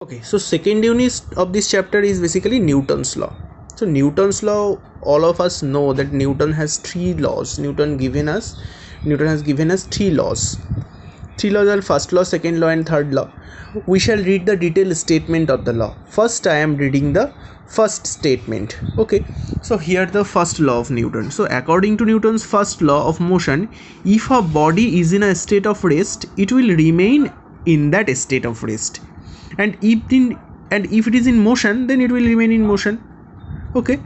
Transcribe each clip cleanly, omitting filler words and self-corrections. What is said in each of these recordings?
Okay, so second unit of this chapter is basically Newton's law. So Newton's law, all of us know that Newton has three laws. Newton has given us three laws. Three laws are first law, second law, and third law. We shall read the detailed statement of the law. First, I am reading the first statement. Okay, so here the first law of Newton. So according to Newton's first law of motion, if a body is in a state of rest, it will remain in that state of rest, and if it is in motion, then it will remain in motion. Okay,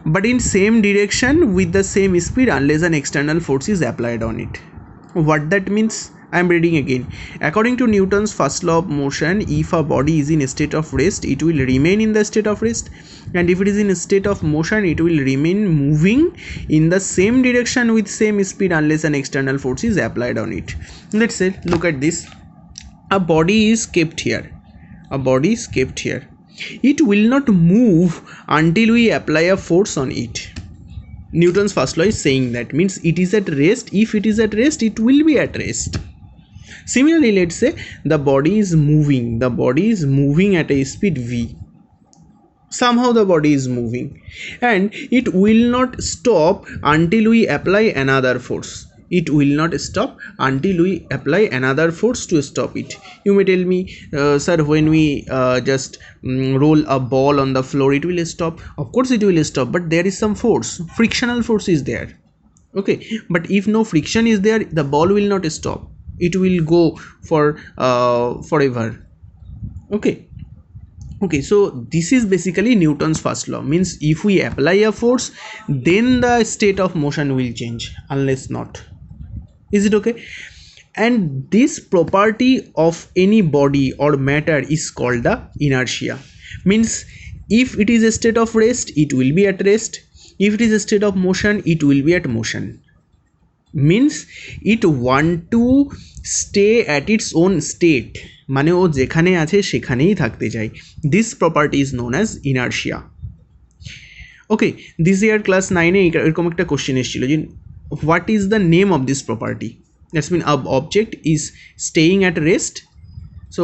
but in same direction with the same speed unless an external force is applied on it. What that means, I am reading again. According to Newton's first law of motion, if a body is in a state of rest, it will remain in the state of rest, and if it is in a state of motion, it will remain moving in the same direction with same speed unless an external force is applied on it. Let's say, look at this. A body is kept here. It will not move until we apply a force on it. Newton's first law is saying that, means it is at rest. If it is at rest, it will be at rest. Similarly, let's say the body is moving at a speed v. Somehow the body is moving, and it will not stop until we apply another force. It will not stop until we apply another force to stop it. You may tell me, sir, when we just roll a ball on the floor, it will stop. Of course it will stop, but there is some force, frictional force is there. Okay, but if no friction is there, the ball will not stop. It will go for forever. Okay, so this is basically Newton's first law, means if we apply a force, then the state of motion will change, unless not. Is it okay? And this property of any body or matter is called the inertia. Means if it is a state of rest, it will be at rest. If it is a state of motion, it will be at motion. Means it want to stay at its own state, মানে ও যেখানে আছে সেখানেই থাকতে চায়. This property is known as inertia. Okay, this year class 9 এ এরকম একটা question এসেছিল যে what is the name of this property. That's mean an object is staying at rest, so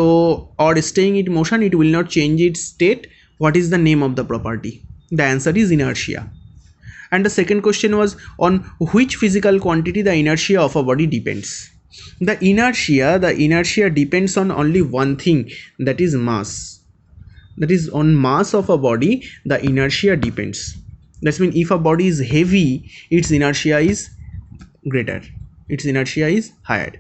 or staying in motion, it will not change its state. What is the name of the property? The answer is inertia. And the second question was, on which physical quantity the inertia of a body depends. The inertia depends on only one thing, that is mass. That is, on mass of a body the inertia depends. That means if a body is heavy, its inertia is greater, its inertia is higher.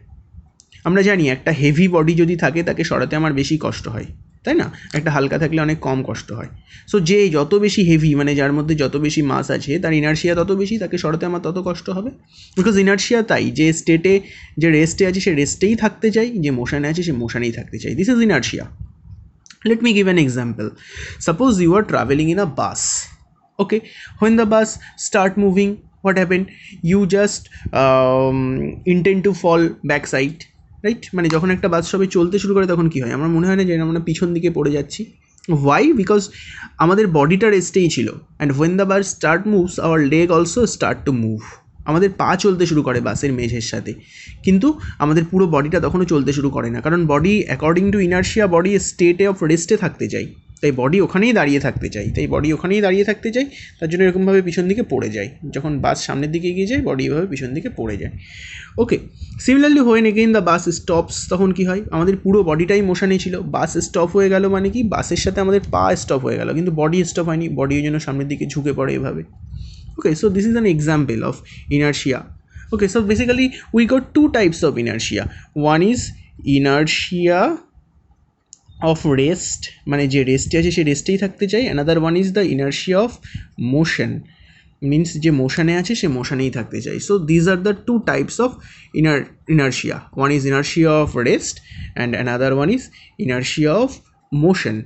আমরা জানি একটা heavy body যদি থাকে তাকে সরাতে আমার বেশি কষ্ট হয়, তাই না? একটা হালকা থাকলে অনেক কম কষ্ট হয়। সো যে যত বেশি হেভি, মানে যার মধ্যে যত বেশি মাস আছে, তার ইনার্শিয়া তত বেশি, তাকে সরাতে আমার তত কষ্ট হবে। বিকজ ইনার্শিয়া তাই, যে স্টেটে, যে রেস্টে আছে সে রেস্টেই থাকতে চাই, যে মোশনে আছে সে মোশনেই থাকতে চাই। This is inertia. Let me give an example. Suppose you are traveling in a bus. Okay, when the bus start moving, what happened? You just intend to fall backside, right? মানে যখন একটা বাস সবে চলতে শুরু করে তখন কী হয়? আমার মনে হয় না যে আমরা পিছন দিকে পড়ে যাচ্ছি। ওয়াই? বিকজ আমাদের বডিটা রেস্টেই ছিল, and when the bus start moves our leg also start to move. আমাদের পা চলতে শুরু করে বাসের মেঝের সাথে, কিন্তু আমাদের পুরো বডিটা তখনও চলতে শুরু করে না, কারণ body according to inertia body স্টেটে অফ রেস্টে থাকতে চাই, তাই বডি ওখানেই দাঁড়িয়ে থাকতে চাই, তার জন্য এরকমভাবে পিছন দিকে পড়ে যায়। যখন বাস সামনের দিকে এগিয়ে যায়, বডি এভাবে পিছন দিকে পড়ে যায়। Okay, similarly when again the bus stops, তখন কী হয়? আমাদের পুরো বডিটাই মোশনে ছিল, বাস স্টপ হয়ে গেল, মানে কি বাসের সাথে আমাদের পা স্টপ হয়ে গেল, কিন্তু বডি স্টপ হয়নি, বডি ওই জন্য সামনের দিকে ঝুঁকে পড়ে এভাবে। Okay, so this is an example of inertia. Okay, so basically we got two types of inertia. One is inertia of rest, মানে যে রেস্টে আছে সে রেস্টেই থাকতে চাই. Another one is the inertia of motion, means যে মোশনে আছে সে মোশনেই থাকতে চাই. So these are the two types of inertia. One is inertia of rest and another one is inertia of motion.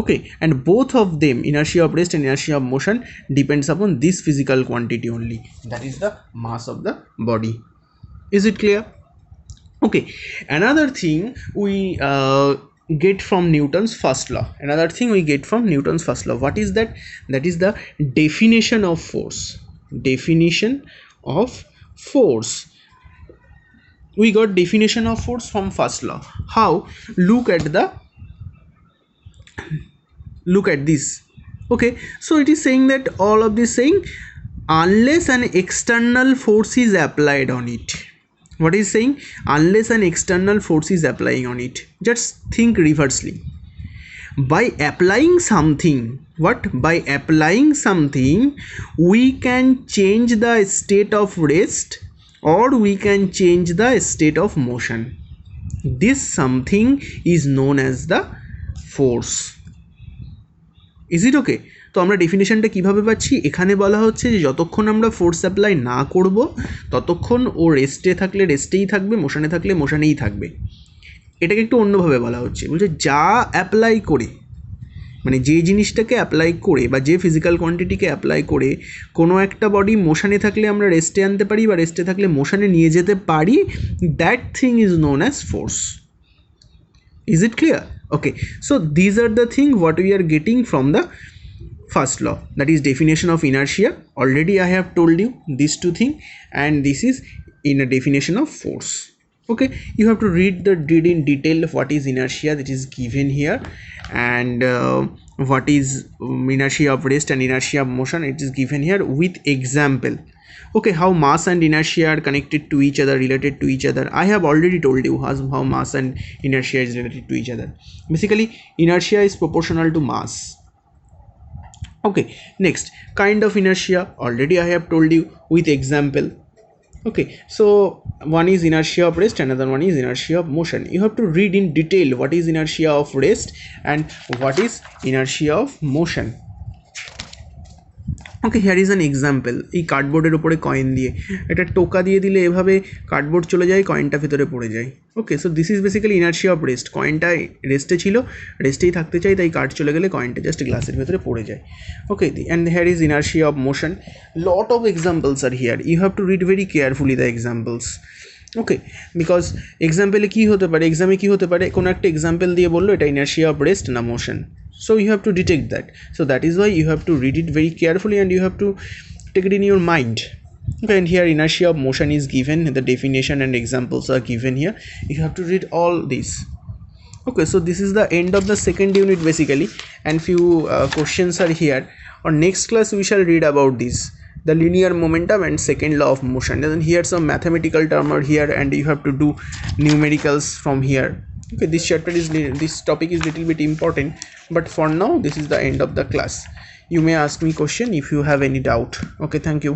Okay, and both of them, inertia of rest and inertia of motion, depends upon this physical quantity only, that is the mass of the body. Is it clear? Okay, another thing we get from Newton's first law. What is that? That is the definition of force. We got definition of force from first law. How? Look at the look at this. Okay, so it is saying that all of this saying unless an external force is applied on it. What is saying? Unless an external force is applying on it. Just think reversely. By applying something, what? By applying something, we can change the state of rest or we can change the state of motion. This something is known as the force. Is it okay? তো আমরা ডেফিনেশনটা কীভাবে পাচ্ছি? এখানে বলা হচ্ছে যে যতক্ষণ আমরা ফোর্স অ্যাপ্লাই না করব ততক্ষণ ও রেস্টে থাকলে রেস্টেই থাকবে, মোশনে থাকলে মোশনেই থাকবে। এটাকে একটু অন্যভাবে বলা হচ্ছে, বলছে যা অ্যাপ্লাই করে, মানে যে জিনিসটাকে অ্যাপ্লাই করে বা যে ফিজিক্যাল কোয়ান্টিটিকে অ্যাপ্লাই করে কোনো একটা বডি মোশনে থাকলে আমরা রেস্টে আনতে পারি বা রেস্টে থাকলে মোশনে নিয়ে যেতে পারি, that thing is known as force. Is it clear? Okay, so these are the thing what we are getting from the first law, that is definition of inertia. Already I have told you these two things, and this is in a definition of force. Okay, you have to read in detail what is inertia that is given here, and what is inertia of rest and inertia of motion, it is given here with example. Okay, how mass and inertia are connected to each other, related to each other. I have already told you how mass and inertia is related to each other. Basically, inertia is proportional to mass. Okay, next, kind of inertia, already I have told you with example. Okay, so one is inertia of rest, another one is inertia of motion. You have to read in detail what is inertia of rest and what is inertia of motion. Okay, here is an example. এই কার্ডবোর্ডের ওপরে coin দিয়ে একটা টোকা দিয়ে দিলে এভাবে cardboard চলে যায়, কয়েনটা ভিতরে পড়ে যায়। Okay, so this is basically inertia of rest. কয়েনটা রেস্টে ছিল, রেস্টেই থাকতে চাই, তাই কার্ড চলে গেলে কয়েনটা জাস্ট গ্লাসের ভেতরে পড়ে যায়। Okay, and here is inertia of motion. Lot of examples are here, you have to read very carefully the examples. Okay, because এক্সাম্পলে কী হতে পারে, এক্সামে কী হতে পারে, কোনো একটা এক্সাম্পল দিয়ে বললো এটা ইনার্শিয়া অফ রেস্ট না motion, so you have to detect that. So that is why you have to read it very carefully and you have to take it in your mind. Okay, and here inertia of motion is given, the definition and examples are given here. You have to read all this. Okay, so this is the end of the second unit basically, and few questions are here. On next class we shall read about this, the linear momentum and second law of motion, and then here some mathematical term are here and you have to do numericals from here. Okay, this topic is little bit important, but for now this is the end of the class. You may ask me question if you have any doubt. Okay, thank you.